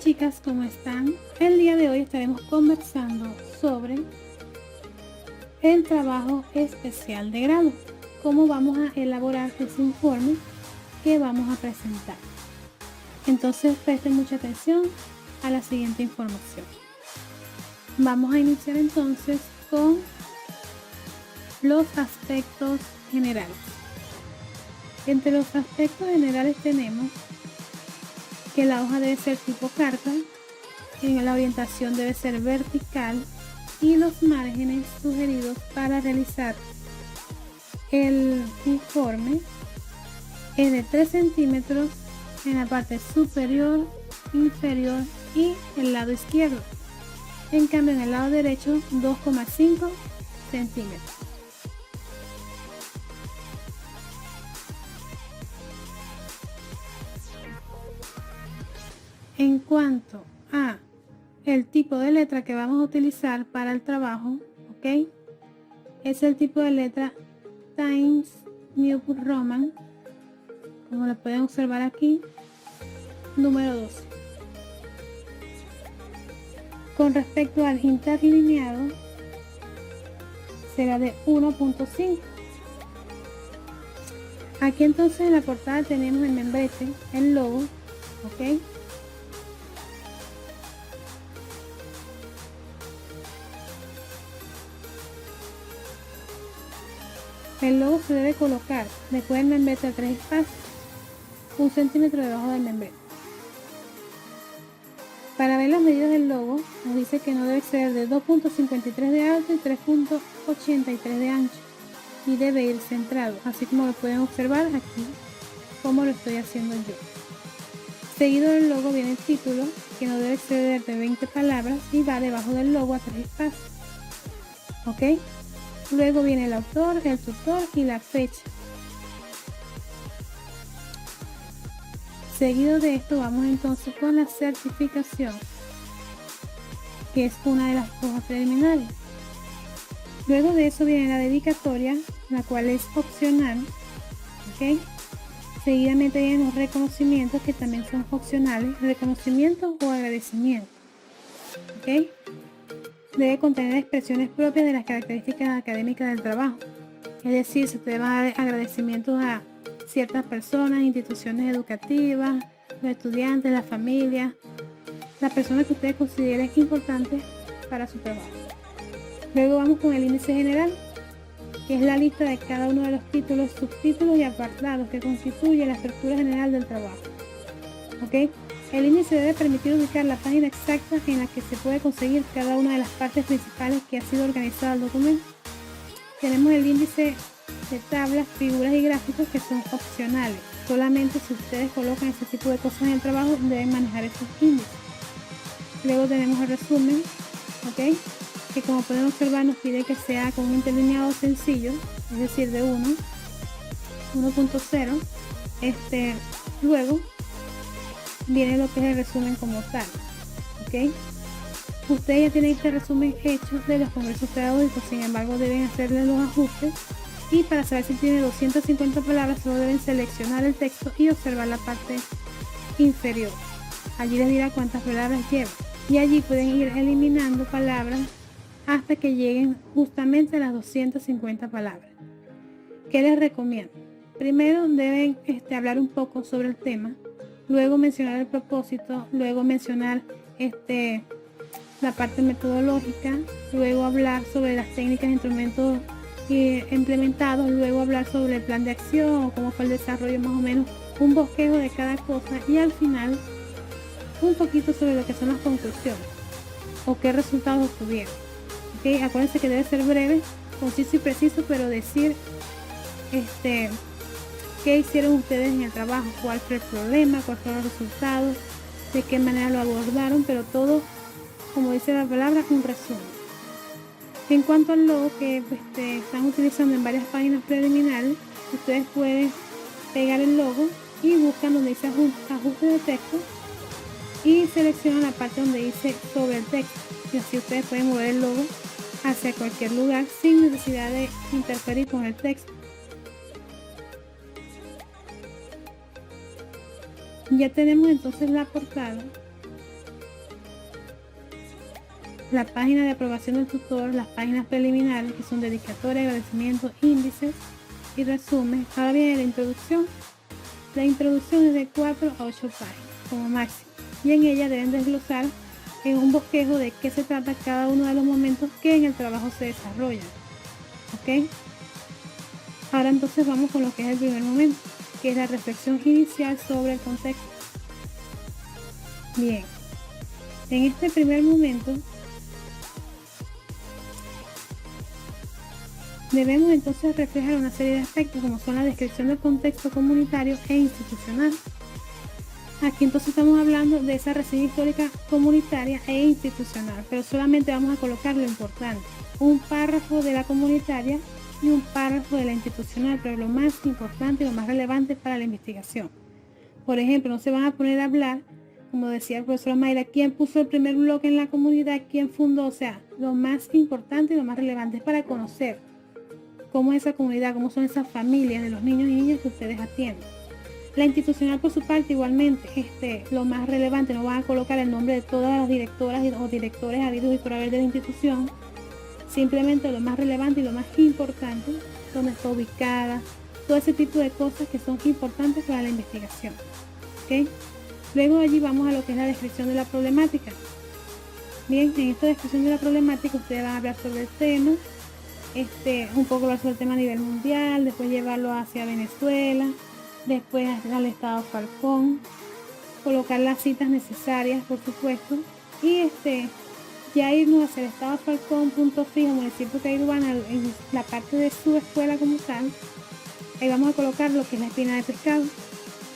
chicas, ¿cómo están? El día de hoy estaremos conversando sobre el trabajo especial de grado. Cómo vamos a elaborar ese informe que vamos a presentar. Entonces presten mucha atención a la siguiente información. Vamos a iniciar entonces con los aspectos generales. Entre los aspectos generales tenemos que la hoja debe ser tipo carta, en la orientación debe ser vertical y los márgenes sugeridos para realizar el informe es de 3 centímetros en la parte superior, inferior y el lado izquierdo. En cambio, en el lado derecho, 2,5 centímetros. En cuanto a el tipo de letra que vamos a utilizar para el trabajo, ¿ok? Es el tipo de letra Times New Roman, como lo pueden observar aquí, número 12. Con respecto al interlineado, será de 1.5. Aquí entonces en la portada tenemos el membrete, el logo, ¿ok? El logo se debe colocar después del membrete a 3 espacios, 1 centímetro debajo del membrete. Para ver las medidas del logo, nos dice que no debe ser de 2.53 de alto y 3.83 de ancho y debe ir centrado, así como lo pueden observar aquí, como lo estoy haciendo yo. Seguido del logo viene el título, que no debe exceder de 20 palabras y va debajo del logo a 3 espacios. ¿Ok? Luego viene el autor, el tutor y la fecha. Seguido de esto vamos entonces con la certificación, que es una de las hojas preliminares. Luego de eso viene la dedicatoria, la cual es opcional. ¿Ok? Seguidamente vienen los reconocimientos, que también son opcionales, reconocimientos o agradecimientos. ¿Ok? Debe contener expresiones propias de las características académicas del trabajo. Es decir, se te va a dar agradecimientos a ciertas personas, instituciones educativas, los estudiantes, la familia, las personas que ustedes consideren importantes para su trabajo. Luego vamos con el índice general, que es la lista de cada uno de los títulos, subtítulos y apartados que constituye la estructura general del trabajo. ¿Ok? El índice debe permitir ubicar la página exacta en la que se puede conseguir cada una de las partes principales que ha sido organizado el documento. Tenemos el índice de tablas, figuras y gráficos, que son opcionales. Solamente si ustedes colocan ese tipo de cosas en el trabajo deben manejar esos índices. Luego tenemos el resumen, ¿ok? Que como pueden observar nos pide que sea con un interlineado sencillo, es decir, de 1.0. Luego viene lo que es el resumen como tal, ¿ok? Ustedes ya tienen este resumen hecho de los congresos pedagógicos, sin embargo deben hacerle los ajustes, y para saber si tiene 250 palabras solo deben seleccionar el texto y observar la parte inferior. Allí les dirá cuántas palabras lleva y allí pueden ir eliminando palabras hasta que lleguen justamente a las 250 palabras. ¿Qué les recomiendo? Primero deben hablar un poco sobre el tema, luego mencionar el propósito, luego mencionar la parte metodológica, luego hablar sobre las técnicas e instrumentos implementados, luego hablar sobre el plan de acción o cómo fue el desarrollo, más o menos un bosquejo de cada cosa, y al final un poquito sobre lo que son las conclusiones o qué resultados obtuvieron. ¿Okay? Acuérdense que debe ser breve, conciso y preciso, pero decir qué hicieron ustedes en el trabajo, cuál fue el problema, cuáles fueron los resultados, de qué manera lo abordaron, pero todo, como dice la palabra, un resumen. En cuanto al logo que están utilizando en varias páginas preliminares, ustedes pueden pegar el logo y buscan donde dice ajuste de texto y seleccionan la parte donde dice sobre el texto, y así ustedes pueden mover el logo hacia cualquier lugar sin necesidad de interferir con el texto. Ya tenemos entonces la portada, la página de aprobación del tutor, las páginas preliminares, que son dedicatoria, agradecimientos, índices y resumen. Ahora viene la introducción. La introducción es de 4 a 8 páginas como máximo, y en ella deben desglosar en un bosquejo de qué se trata cada uno de los momentos que en el trabajo se desarrollan. ¿Ok? Ahora entonces vamos con lo que es el primer momento, que es la reflexión inicial sobre el contexto. Bien, en este primer momento debemos entonces reflejar una serie de aspectos como son la descripción del contexto comunitario e institucional. Aquí entonces estamos hablando de esa reseña histórica comunitaria e institucional, pero solamente vamos a colocar lo importante, un párrafo de la comunitaria y un párrafo de la institucional, pero lo más importante y lo más relevante para la investigación. Por ejemplo, no se van a poner a hablar, como decía el profesor Mayra, quién puso el primer bloque en la comunidad, quién fundó, o sea, lo más importante y lo más relevante es para conocer cómo es esa comunidad, cómo son esas familias de los niños y niñas que ustedes atienden. La institucional, por su parte, igualmente, lo más relevante, no van a colocar el nombre de todas las directoras o directores habidos y por haber de la institución, simplemente lo más relevante y lo más importante, donde está ubicada, todo ese tipo de cosas que son importantes para la investigación. ¿Okay? Luego allí vamos a lo que es la descripción de la problemática. Bien, en esta descripción de la problemática ustedes van a hablar sobre el tema, un poco hablar sobre el tema a nivel mundial, después llevarlo hacia Venezuela, después al estado Falcón, colocar las citas necesarias, por supuesto, y ya irnos hacia el estado Falcón, punto fijo, municipio Caiguana, en la parte de su escuela como tal. Ahí vamos a colocar lo que es la espina de pescado,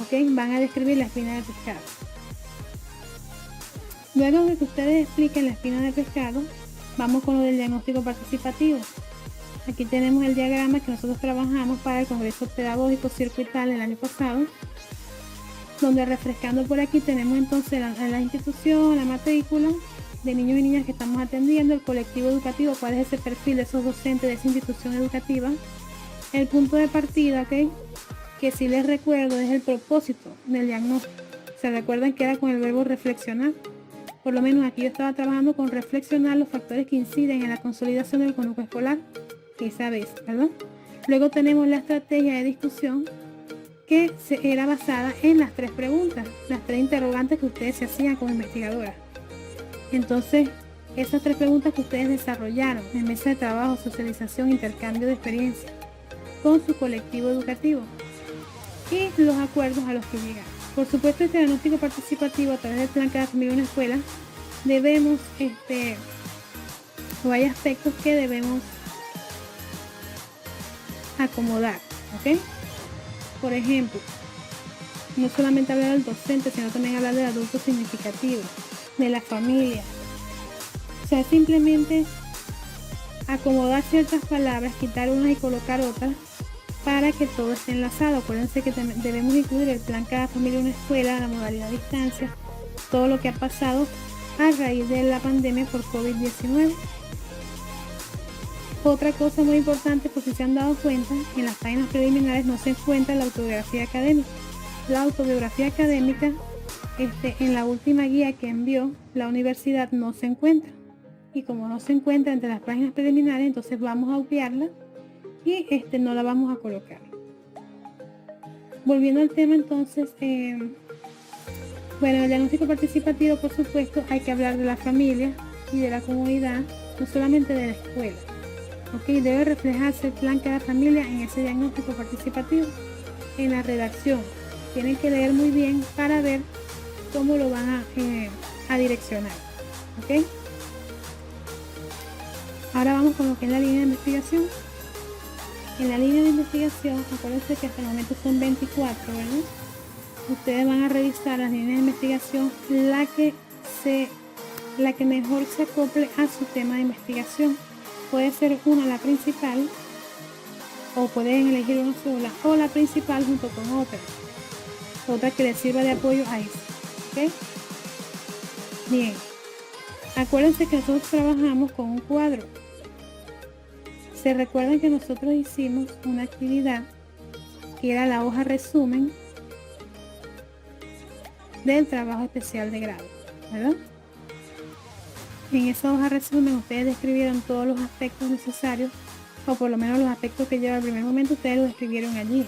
¿ok? Van a describir la espina de pescado. Luego de que ustedes expliquen la espina de pescado, vamos con lo del diagnóstico participativo. Aquí tenemos el diagrama que nosotros trabajamos para el Congreso Pedagógico Circuital el año pasado, donde refrescando por aquí tenemos entonces la institución, la matrícula de niños y niñas que estamos atendiendo, el colectivo educativo, cuál es ese perfil de esos docentes de esa institución educativa, el punto de partida, ¿ok? Que si les recuerdo es el propósito del diagnóstico. ¿Se recuerdan que era con el verbo reflexionar? Por lo menos aquí yo estaba trabajando con reflexionar los factores que inciden en la consolidación del conuco escolar, esa vez, ¿verdad? Luego tenemos la estrategia de discusión, que era basada en las 3 preguntas, las 3 interrogantes que ustedes se hacían como investigadoras. Entonces, esas 3 preguntas que ustedes desarrollaron en mesa de trabajo, socialización, intercambio de experiencia con su colectivo educativo y los acuerdos a los que llegan. Por supuesto, este diagnóstico participativo a través del plan Cada Familia Una Escuela debemos, o hay aspectos que debemos acomodar, ¿ok? Por ejemplo, no solamente hablar del docente, sino también hablar del adulto significativo, de la familia. O sea, simplemente acomodar ciertas palabras, quitar unas y colocar otras para que todo esté enlazado. Acuérdense que debemos incluir el plan Cada Familia Una Escuela, la modalidad a distancia, todo lo que ha pasado a raíz de la pandemia por COVID-19. Otra cosa muy importante, por si se han dado cuenta, en las páginas preliminares no se encuentra la autobiografía académica. La autobiografía académica, en la última guía que envió la universidad no se encuentra. Y como no se encuentra entre las páginas preliminares, entonces vamos a obviarla y no la vamos a colocar. Volviendo al tema entonces, bueno, el diagnóstico participativo, por supuesto, hay que hablar de la familia y de la comunidad, no solamente de la escuela. Ok, debe reflejarse el plan Cada Familia en ese diagnóstico participativo. En la redacción, tienen que leer muy bien para ver cómo lo van a direccionar. Ok. Ahora vamos con lo que es la línea de investigación. En la línea de investigación, acuérdense que hasta el momento son 24, ¿verdad? Ustedes van a revisar las líneas de investigación, la que mejor se acople a su tema de investigación. Puede ser una la principal, o pueden elegir una sola, o la principal junto con otra que les sirva de apoyo a eso. ¿Ok? Bien, acuérdense que nosotros trabajamos con un cuadro. Se recuerdan que nosotros hicimos una actividad que era la hoja resumen del trabajo especial de grado, ¿verdad? En esa hoja resumen ustedes describieron todos los aspectos necesarios, o por lo menos los aspectos que lleva al primer momento, ustedes los describieron allí.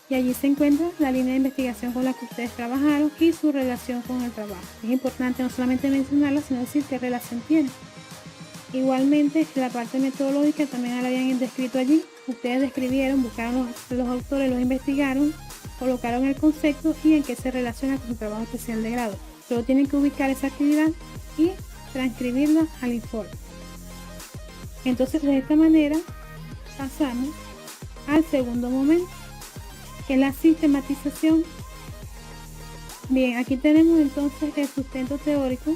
Y allí se encuentra la línea de investigación con la que ustedes trabajaron y su relación con el trabajo. Es importante no solamente mencionarla, sino decir qué relación tiene. Igualmente, la parte metodológica también la habían descrito allí. Ustedes describieron, buscaron los autores, los investigaron, colocaron el concepto y en qué se relaciona con su trabajo especial de grado. Solo tienen que ubicar esa actividad y transcribirla al informe. Entonces, de esta manera, pasamos al segundo momento, que es la sistematización. Bien, aquí tenemos entonces el sustento teórico.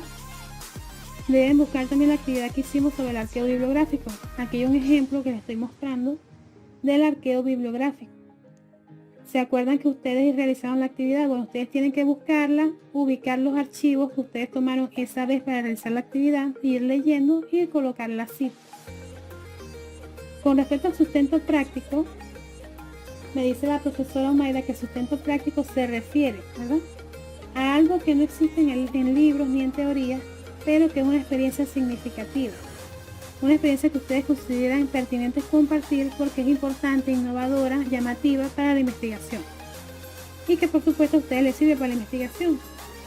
Deben buscar también la actividad que hicimos sobre el arqueo bibliográfico. Aquí hay un ejemplo que les estoy mostrando del arqueo bibliográfico. ¿Se acuerdan que ustedes realizaron la actividad? Bueno, ustedes tienen que buscarla, ubicar los archivos que ustedes tomaron esa vez para realizar la actividad, ir leyendo y colocar la cita. Con respecto al sustento práctico, me dice la profesora Omaira que el sustento práctico se refiere, ¿verdad?, a algo que no existe en libros ni en teoría, pero que es una experiencia significativa. Una experiencia que ustedes consideran pertinente compartir porque es importante, innovadora, llamativa para la investigación. Y que por supuesto a ustedes les sirve para la investigación.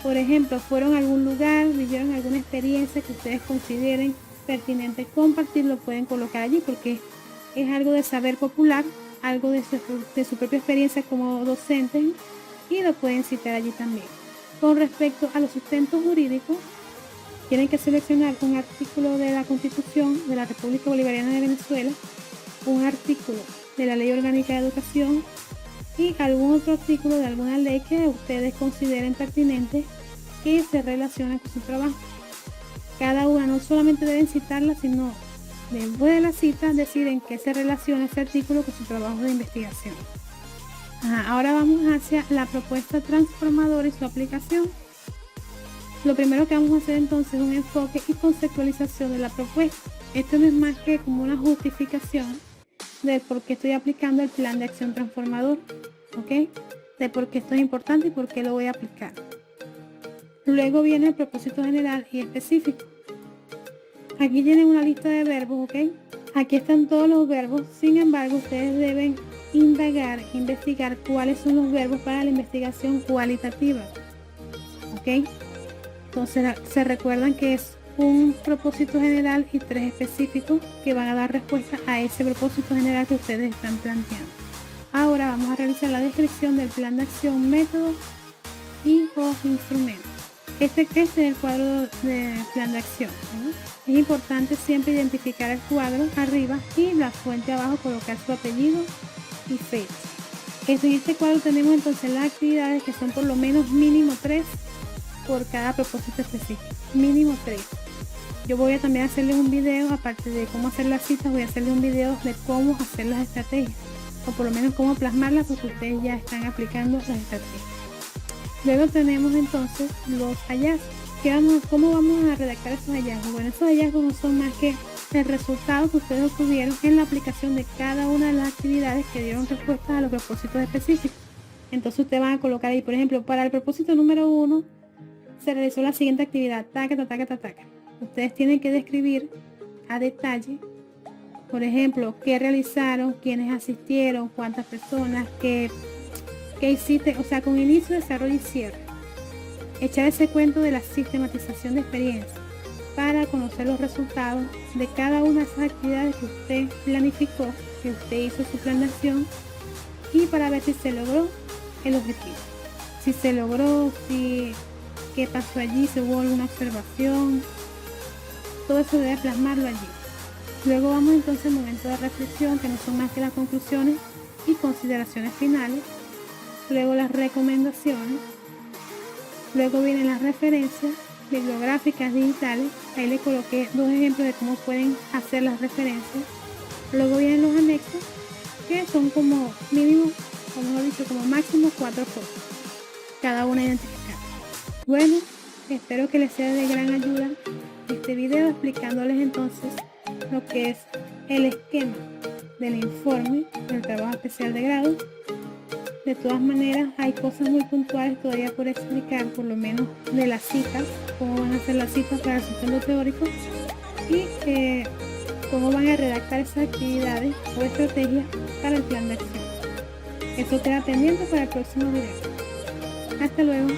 Por ejemplo, fueron a algún lugar, vivieron alguna experiencia que ustedes consideren pertinente compartir, lo pueden colocar allí porque es algo de saber popular, algo de su propia experiencia como docentes, y lo pueden citar allí también. Con respecto a los sustentos jurídicos, tienen que seleccionar un artículo de la Constitución de la República Bolivariana de Venezuela, un artículo de la Ley Orgánica de Educación y algún otro artículo de alguna ley que ustedes consideren pertinente que se relaciona con su trabajo. Cada una no solamente deben citarla, sino después de la cita deciden que se relaciona ese artículo con su trabajo de investigación. Ahora vamos hacia la propuesta transformadora y su aplicación. Lo primero que vamos a hacer entonces es un enfoque y conceptualización de la propuesta. Esto no es más que como una justificación de por qué estoy aplicando el plan de acción transformador, ¿ok? De por qué esto es importante y por qué lo voy a aplicar. Luego viene el propósito general y específico. Aquí tienen una lista de verbos, ¿ok? Aquí están todos los verbos, sin embargo ustedes deben indagar, investigar cuáles son los verbos para la investigación cualitativa, ¿ok? Entonces se recuerdan que es un propósito general y 3 específicos que van a dar respuesta a ese propósito general que ustedes están planteando. Ahora vamos a realizar la descripción del plan de acción, métodos y o instrumentos. Este es el cuadro de plan de acción, ¿no? Es importante siempre identificar el cuadro arriba y la fuente abajo, colocar su apellido y fecha. En este cuadro tenemos entonces las actividades que son por lo menos mínimo 3 por cada propósito específico, mínimo 3. Yo voy a también hacerles un video, aparte de cómo hacer las citas, voy a hacerles un video de cómo hacer las estrategias, o por lo menos cómo plasmarlas, porque ustedes ya están aplicando las estrategias. Luego tenemos entonces los hallazgos. ¿Cómo vamos a redactar esos hallazgos? Bueno, esos hallazgos no son más que el resultado que ustedes obtuvieron en la aplicación de cada una de las actividades que dieron respuesta a los propósitos específicos. Entonces ustedes van a colocar ahí, por ejemplo, para el propósito número 1, se realizó la siguiente actividad, taca. Ustedes tienen que describir a detalle, por ejemplo, qué realizaron, quiénes asistieron, cuántas personas, qué hiciste, o sea, con inicio, desarrollo y cierre. Echar ese cuento de la sistematización de experiencia para conocer los resultados de cada una de esas actividades que usted planificó, que usted hizo su planeación, y para ver si se logró el objetivo. Si se logró, qué pasó allí, si hubo alguna observación, todo eso debe plasmarlo allí. Luego vamos entonces al momento de reflexión, que no son más que las conclusiones y consideraciones finales. Luego las recomendaciones. Luego vienen las referencias bibliográficas digitales. Ahí les coloqué 2 ejemplos de cómo pueden hacer las referencias. Luego vienen los anexos, que son como mínimo, o mejor dicho, como máximo 4 fotos, cada una identificada. Bueno, espero que les sea de gran ayuda este video explicándoles entonces lo que es el esquema del informe del trabajo especial de grado De todas maneras, hay cosas muy puntuales todavía por explicar, por lo menos de las citas, cómo van a ser las citas para el sistema teórico y cómo van a redactar esas actividades o estrategias para el plan de acción. Eso queda pendiente para el próximo video. Hasta luego.